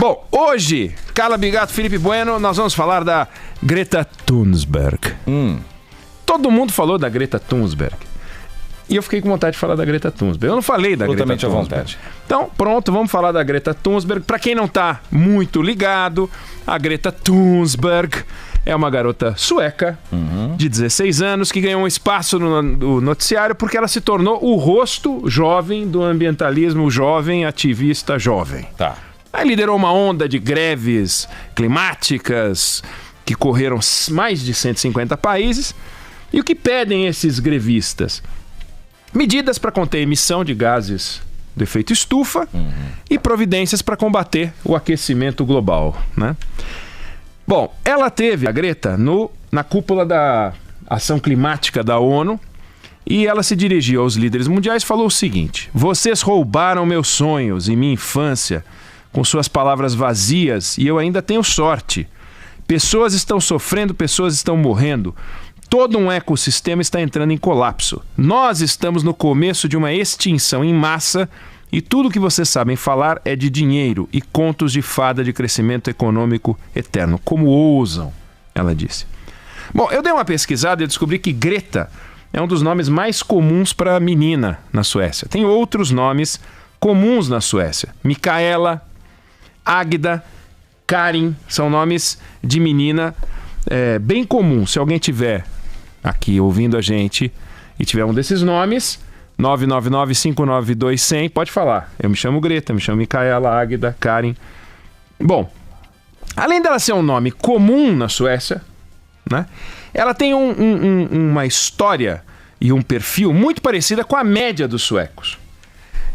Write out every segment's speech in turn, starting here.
Bom, hoje, Carla Bigato, Felipe Bueno, nós vamos falar da Greta Thunberg. Todo mundo falou da Greta Thunberg. E eu fiquei com vontade de falar da Greta Thunberg. Eu não falei da Greta Thunberg. À vontade. Então, pronto, vamos falar da Greta Thunberg. Para quem não está muito ligado, a Greta Thunberg é uma garota sueca de 16 anos que ganhou um espaço no noticiário porque ela se tornou o rosto jovem do ambientalismo jovem, ativista jovem. Tá. Aí liderou uma onda de greves climáticas que correram mais de 150 países. E o que pedem esses grevistas? Medidas para conter a emissão de gases do efeito estufa e providências para combater o aquecimento global, né? Bom, ela teve, a Greta, na cúpula da Ação Climática da ONU, e ela se dirigiu aos líderes mundiais e falou o seguinte: vocês roubaram meus sonhos e minha infância com suas palavras vazias e eu ainda tenho sorte. Pessoas estão sofrendo, pessoas estão morrendo. Todo um ecossistema está entrando em colapso. Nós estamos no começo de uma extinção em massa e tudo o que vocês sabem falar é de dinheiro e contos de fada de crescimento econômico eterno. Como ousam, ela disse. Bom, eu dei uma pesquisada e descobri que Greta é um dos nomes mais comuns para menina na Suécia. Tem outros nomes comuns na Suécia. Mikaela, Agda, Karin, são nomes de menina bem comuns. Se alguém tiver aqui ouvindo a gente e tiver um desses nomes, 999-592-100, pode falar. Eu me chamo Greta, me chamo Mikaela, Agda, Karin. Bom, além dela ser um nome comum na Suécia, né, ela tem uma história e um perfil muito parecida com a média dos suecos.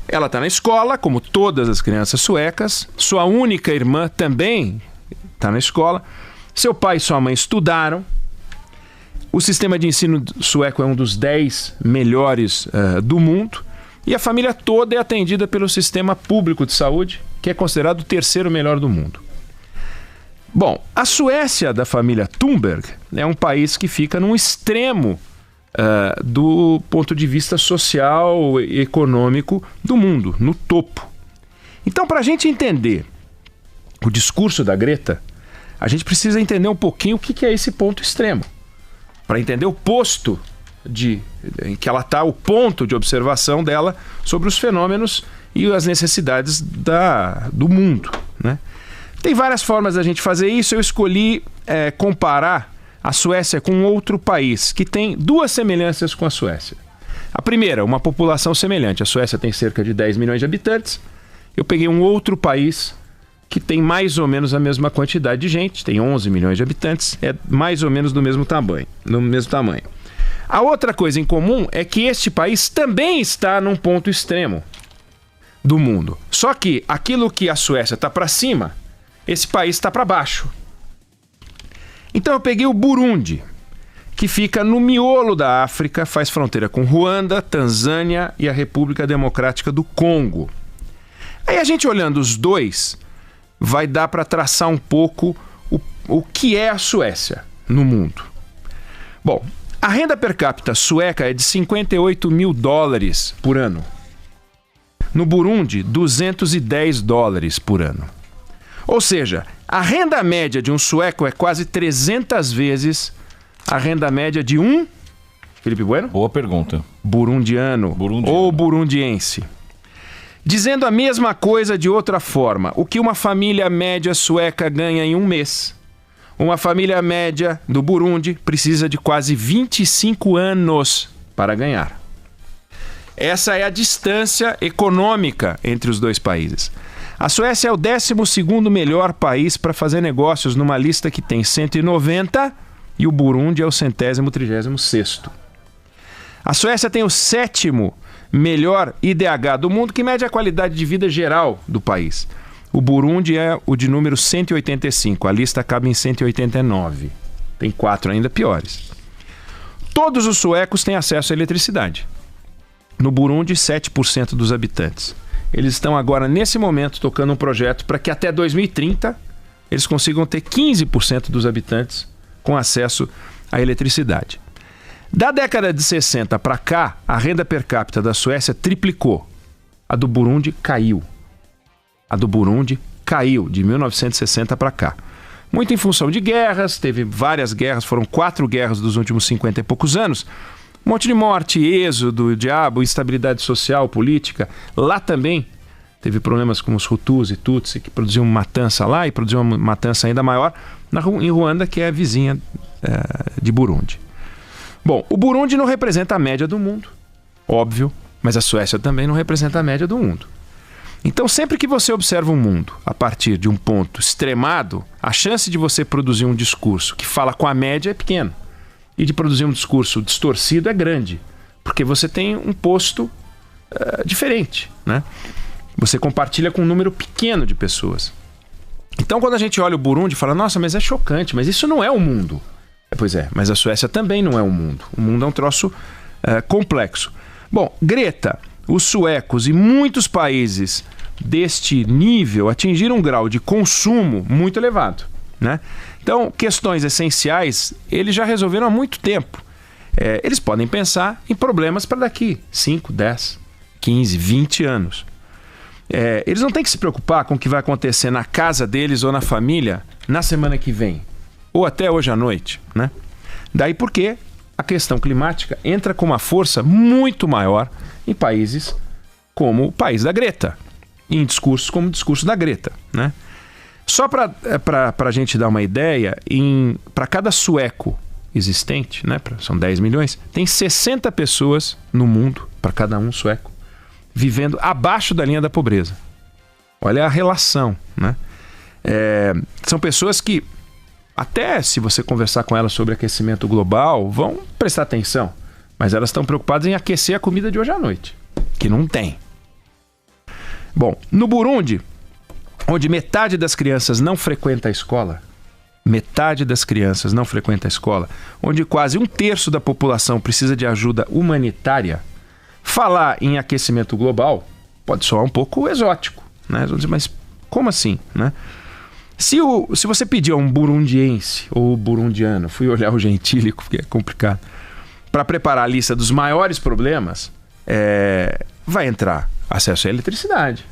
Ela está na escola, como todas as crianças suecas. Sua única irmã também está na escola. Seu pai e sua mãe estudaram. O sistema de ensino sueco é um dos 10 melhores do mundo. E a família toda é atendida pelo sistema público de saúde, que é considerado o terceiro melhor do mundo. Bom, a Suécia da família Thunberg é um país que fica num extremo do ponto de vista social e econômico do mundo, no topo. Então, para a gente entender o discurso da Greta, a gente precisa entender um pouquinho o que é esse ponto extremo. Para entender o posto em que ela está, o ponto de observação dela sobre os fenômenos e as necessidades do mundo, né? Tem várias formas da gente fazer isso. Eu escolhi comparar a Suécia com outro país que tem duas semelhanças com a Suécia. A primeira, uma população semelhante. A Suécia tem cerca de 10 milhões de habitantes. Eu peguei um outro país que tem mais ou menos a mesma quantidade de gente, tem 11 milhões de habitantes, é mais ou menos do mesmo tamanho. A outra coisa em comum é que este país também está num ponto extremo do mundo. Só que aquilo que a Suécia está para cima, esse país está para baixo. Então eu peguei o Burundi, que fica no miolo da África, faz fronteira com Ruanda, Tanzânia e a República Democrática do Congo. Aí a gente olhando os dois, vai dar para traçar um pouco o que é a Suécia no mundo. Bom, a renda per capita sueca é de $58 mil por ano. No Burundi, $210 por ano. Ou seja, a renda média de um sueco é quase 300 vezes a renda média de um... Felipe Bueno? Boa pergunta. Burundiano. Ou burundiense. Dizendo a mesma coisa de outra forma, o que uma família média sueca ganha em um mês, uma família média do Burundi precisa de quase 25 anos para ganhar. Essa é a distância econômica entre os dois países. A Suécia é o 12º melhor país para fazer negócios numa lista que tem 190 e o Burundi é o 136º. A Suécia tem o 7º melhor IDH do mundo, que mede a qualidade de vida geral do país. O Burundi é o de número 185, a lista acaba em 189. Tem 4 ainda piores. Todos os suecos têm acesso à eletricidade. No Burundi, 7% dos habitantes. Eles estão agora, nesse momento, tocando um projeto para que até 2030 eles consigam ter 15% dos habitantes com acesso à eletricidade. Da década de 60 para cá, a renda per capita da Suécia triplicou. A do Burundi caiu. A do Burundi caiu de 1960 para cá. Muito em função de guerras, teve várias guerras, foram 4 guerras dos últimos 50 e poucos anos. Um monte de morte, êxodo, diabo, instabilidade social, política. Lá também teve problemas com os Hutus e Tutsi, que produziam matança lá e produziam uma matança ainda maior em Ruanda, que é a vizinha de Burundi. Bom, o Burundi não representa a média do mundo, óbvio, mas a Suécia também não representa a média do mundo. Então, sempre que você observa o mundo a partir de um ponto extremado, a chance de você produzir um discurso que fala com a média é pequena. E de produzir um discurso distorcido é grande, porque você tem um posto diferente, né? Você compartilha com um número pequeno de pessoas. Então, quando a gente olha o Burundi e fala, nossa, mas é chocante, mas isso não é o mundo. Pois é, mas a Suécia também não é o mundo. O mundo é um troço complexo. Bom, Greta, os suecos e muitos países deste nível atingiram um grau de consumo muito elevado, né? Então, questões essenciais, eles já resolveram há muito tempo. Eles podem pensar em problemas para daqui 5, 10, 15, 20 anos. Eles não têm que se preocupar com o que vai acontecer na casa deles ou na família na semana que vem, ou até hoje à noite, né? Daí porque a questão climática entra com uma força muito maior em países como o país da Greta, em discursos como o discurso da Greta, né? Só para a gente dar uma ideia, para cada sueco existente, né, são 10 milhões, tem 60 pessoas no mundo, para cada um sueco, vivendo abaixo da linha da pobreza. Olha a relação, né? São pessoas que, até se você conversar com elas sobre aquecimento global, vão prestar atenção, mas elas estão preocupadas em aquecer a comida de hoje à noite, que não tem. Bom, no Burundi, onde metade das crianças não frequenta a escola, onde quase 1/3 da população precisa de ajuda humanitária, falar em aquecimento global pode soar um pouco exótico, né? Vamos dizer, mas como assim, né? Se você pedir a um burundiense ou burundiano, fui olhar o gentílico, porque é complicado, para preparar a lista dos maiores problemas, vai entrar acesso à eletricidade,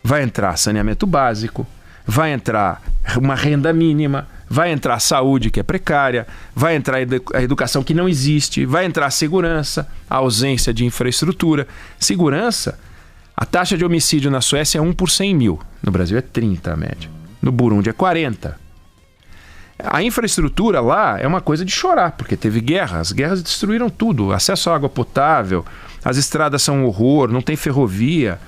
vai entrar saneamento básico, vai entrar uma renda mínima, vai entrar a saúde, que é precária, vai entrar a educação que não existe, vai entrar a segurança, a ausência de infraestrutura. Segurança, a taxa de homicídio na Suécia é 1 por 100 mil, no Brasil é 30 a média, no Burundi é 40. A infraestrutura lá é uma coisa de chorar, porque teve guerra, as guerras destruíram tudo, acesso à água potável, as estradas são um horror, não tem ferrovia.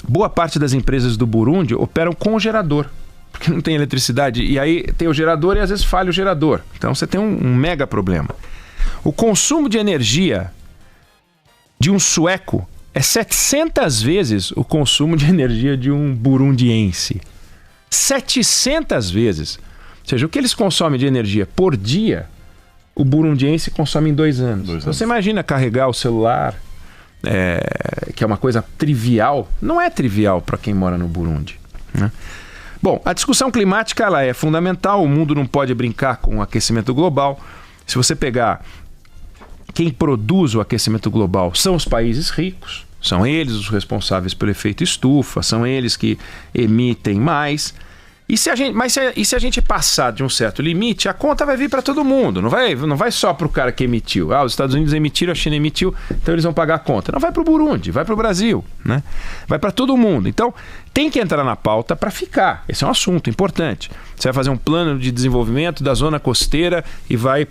Boa parte das empresas do Burundi operam com gerador, porque não tem eletricidade, e aí tem o gerador e às vezes falha o gerador. Então você tem um mega problema. O consumo de energia de um sueco é 700 vezes o consumo de energia de um burundiense. 700 vezes. Ou seja, o que eles consomem de energia por dia, o burundiense consome em 2 anos. Você imagina carregar o celular, que é uma coisa trivial. Não é trivial para quem mora no Burundi, né? Bom, a discussão climática ela é fundamental, o mundo não pode brincar com o aquecimento global. Se você pegar quem produz o aquecimento global, são os países ricos, são eles os responsáveis pelo efeito estufa, são eles que emitem mais. E se a gente passar de um certo limite, a conta vai vir para todo mundo, não vai só para o cara que emitiu. Os Estados Unidos emitiram, a China emitiu, então eles vão pagar a conta. Não vai para o Burundi, vai para o Brasil, né? Vai para todo mundo. Então tem que entrar na pauta para ficar. Esse é um assunto importante. Você vai fazer um plano de desenvolvimento da zona costeira e vai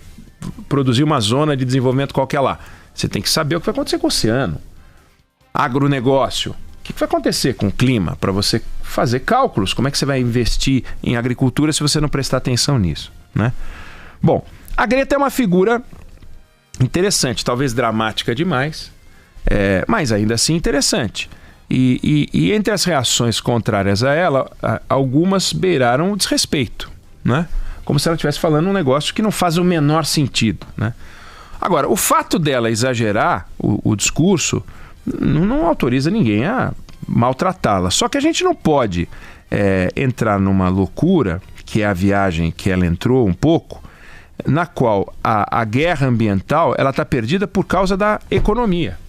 produzir uma zona de desenvolvimento qualquer lá. Você tem que saber o que vai acontecer com o oceano. Agronegócio. O que vai acontecer com o clima para você fazer cálculos? Como é que você vai investir em agricultura se você não prestar atenção nisso, né? Bom, a Greta é uma figura interessante, talvez dramática demais, mas ainda assim interessante. E entre as reações contrárias a ela, algumas beiraram o desrespeito, né? Como se ela estivesse falando um negócio que não faz o menor sentido, né? Agora, o fato dela exagerar o discurso não autoriza ninguém a maltratá-la. Só que a gente não pode entrar numa loucura, que é a viagem que ela entrou um pouco, na qual a guerra ambiental ela está perdida por causa da economia.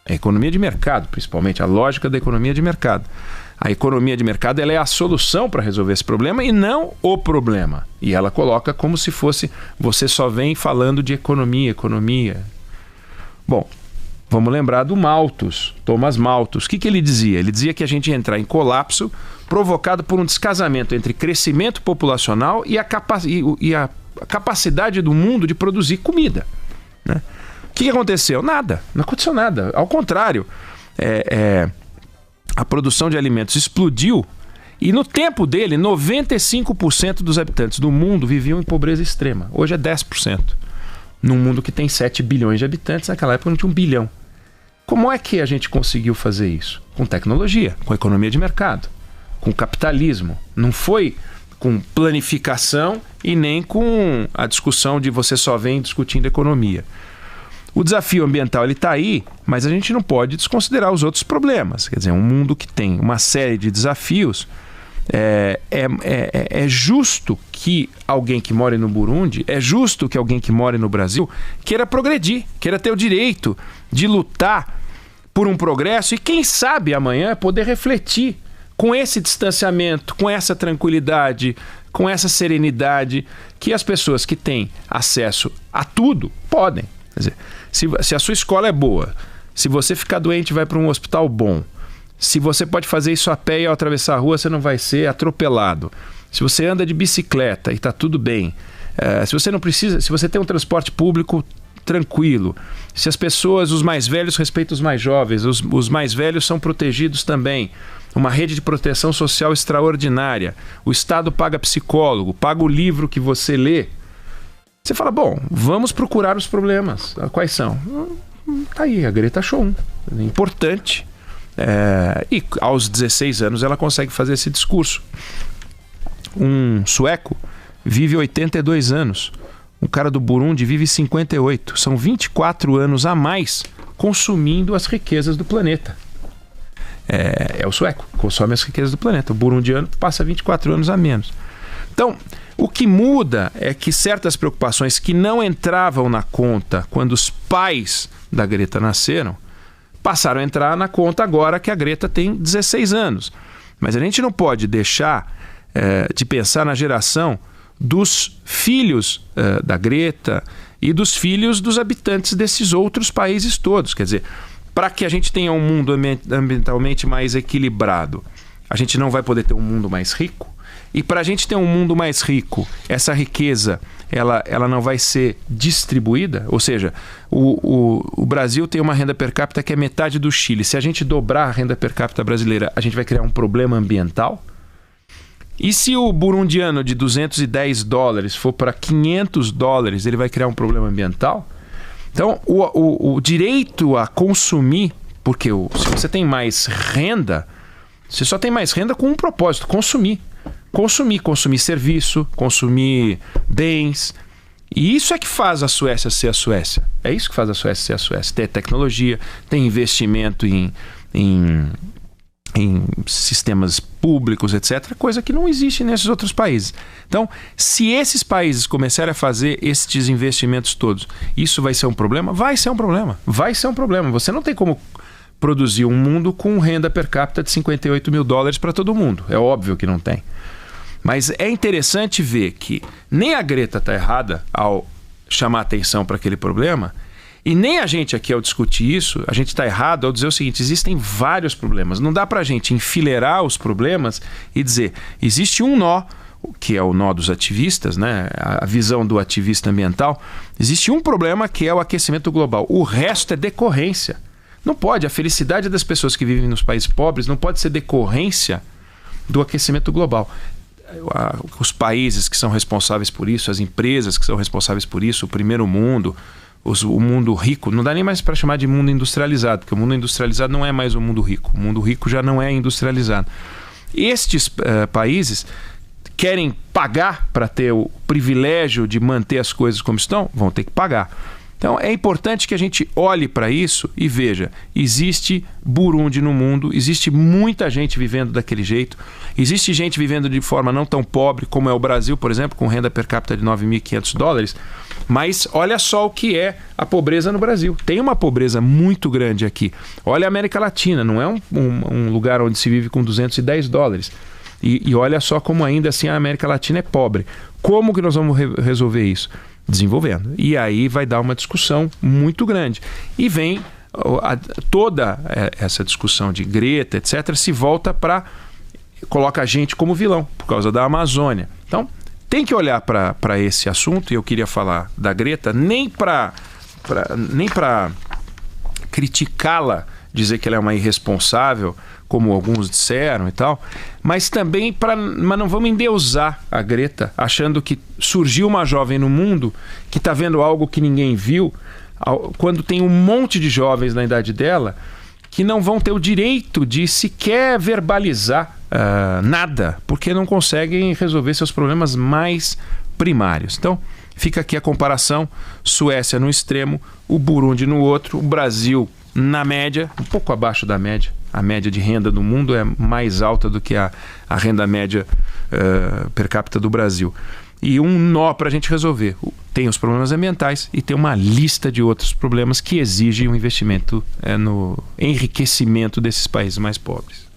A economia de mercado, principalmente, a lógica da economia de mercado. A economia de mercado ela é a solução para resolver esse problema e não o problema. E ela coloca como se fosse, você só vem falando de economia. Bom, vamos lembrar do Malthus, Thomas Malthus. O que ele dizia? Ele dizia que a gente ia entrar em colapso provocado por um descasamento entre crescimento populacional e a capacidade do mundo de produzir comida, né? O que aconteceu? Nada, não aconteceu nada. Ao contrário, a produção de alimentos explodiu e no tempo dele, 95% dos habitantes do mundo viviam em pobreza extrema. Hoje é 10%. Num mundo que tem 7 bilhões de habitantes, naquela época não tinha 1 bilhão. Como é que a gente conseguiu fazer isso? Com tecnologia, com economia de mercado, com capitalismo. Não foi com planificação e nem com a discussão de você só vem discutindo economia. O desafio ambiental ele está aí, mas a gente não pode desconsiderar os outros problemas. Quer dizer, um mundo que tem uma série de desafios, é justo que alguém que mora no Burundi, é justo que alguém que mora no Brasil queira progredir, queira ter o direito de lutar por um progresso e quem sabe amanhã poder refletir com esse distanciamento, com essa tranquilidade, com essa serenidade que as pessoas que têm acesso a tudo podem. Quer dizer, se a sua escola é boa, se você ficar doente vai para um hospital bom, se você pode fazer isso a pé e ao atravessar a rua você não vai ser atropelado, se você anda de bicicleta e está tudo bem, se você não precisa, se você tem um transporte público tranquilo, se as pessoas, os mais velhos respeitam os mais jovens, os mais velhos são protegidos também, uma rede de proteção social extraordinária, o Estado paga psicólogo, paga o livro que você lê. Você fala, bom, vamos procurar os problemas. Quais são? Tá aí, a Greta achou um. Importante. E aos 16 anos ela consegue fazer esse discurso. Um sueco vive 82 anos. Um cara do Burundi vive 58. São 24 anos a mais consumindo as riquezas do planeta. É o sueco, consome as riquezas do planeta. O burundiano passa 24 anos a menos. Então, o que muda é que certas preocupações que não entravam na conta quando os pais da Greta nasceram, passaram a entrar na conta agora que a Greta tem 16 anos. Mas a gente não pode deixar de pensar na geração dos filhos da Greta e dos filhos dos habitantes desses outros países todos. Quer dizer, para que a gente tenha um mundo ambientalmente mais equilibrado, a gente não vai poder ter um mundo mais rico. E para a gente ter um mundo mais rico, essa riqueza ela não vai ser distribuída. Ou seja, o Brasil tem uma renda per capita que é metade do Chile. Se a gente dobrar a renda per capita brasileira, a gente vai criar um problema ambiental. E se o burundiano de $210 for para $500, ele vai criar um problema ambiental? Então, o direito a consumir, porque se você tem mais renda, você só tem mais renda com um propósito, consumir. Consumir serviço, consumir bens. E isso é que faz a Suécia ser a Suécia. É isso que faz a Suécia ser a Suécia. Tem tecnologia, tem investimento em sistemas públicos, etc. Coisa que não existe nesses outros países. Então, se esses países começarem a fazer estes investimentos todos, isso vai ser um problema? Vai ser um problema. Vai ser um problema. Você não tem como produzir um mundo com renda per capita de $58 mil para todo mundo. É óbvio que não tem. Mas é interessante ver que nem a Greta está errada ao chamar atenção para aquele problema e nem a gente aqui ao discutir isso, a gente está errado ao dizer o seguinte, existem vários problemas. Não dá para a gente enfileirar os problemas e dizer, existe um nó, que é o nó dos ativistas, né? A visão do ativista ambiental, existe um problema que é o aquecimento global. O resto é decorrência. Não pode, a felicidade das pessoas que vivem nos países pobres não pode ser decorrência do aquecimento global. Os países que são responsáveis por isso, as empresas que são responsáveis por isso, o primeiro mundo, o mundo rico, não dá nem mais para chamar de mundo industrializado, porque o mundo industrializado não é mais o mundo rico. O mundo rico já não é industrializado. Estes países querem pagar para ter o privilégio de manter as coisas como estão, vão ter que pagar. Então é importante que a gente olhe para isso e veja, existe Burundi no mundo, existe muita gente vivendo daquele jeito, existe gente vivendo de forma não tão pobre como é o Brasil, por exemplo, com renda per capita de $9.500, Mas olha só o que é a pobreza no Brasil. Tem uma pobreza muito grande aqui. Olha a América Latina, não é um lugar onde se vive com $210. E olha só como ainda assim a América Latina é pobre. Como que nós vamos resolver isso? Desenvolvendo. E aí vai dar uma discussão muito grande. E vem toda essa discussão de Greta, etc., se volta para... coloca a gente como vilão, por causa da Amazônia. Então, tem que olhar para esse assunto, e eu queria falar da Greta, nem para criticá-la, dizer que ela é uma irresponsável, como alguns disseram e tal, mas também mas não vamos endeusar a Greta, achando que surgiu uma jovem no mundo que está vendo algo que ninguém viu, quando tem um monte de jovens na idade dela que não vão ter o direito de sequer verbalizar nada, porque não conseguem resolver seus problemas mais primários. Então, fica aqui a comparação: Suécia no extremo, o Burundi no outro, o Brasil na média, um pouco abaixo da média. A média de renda do mundo é mais alta do que a renda média per capita do Brasil. E um nó para a gente resolver. Tem os problemas ambientais e tem uma lista de outros problemas que exigem um investimento no enriquecimento desses países mais pobres.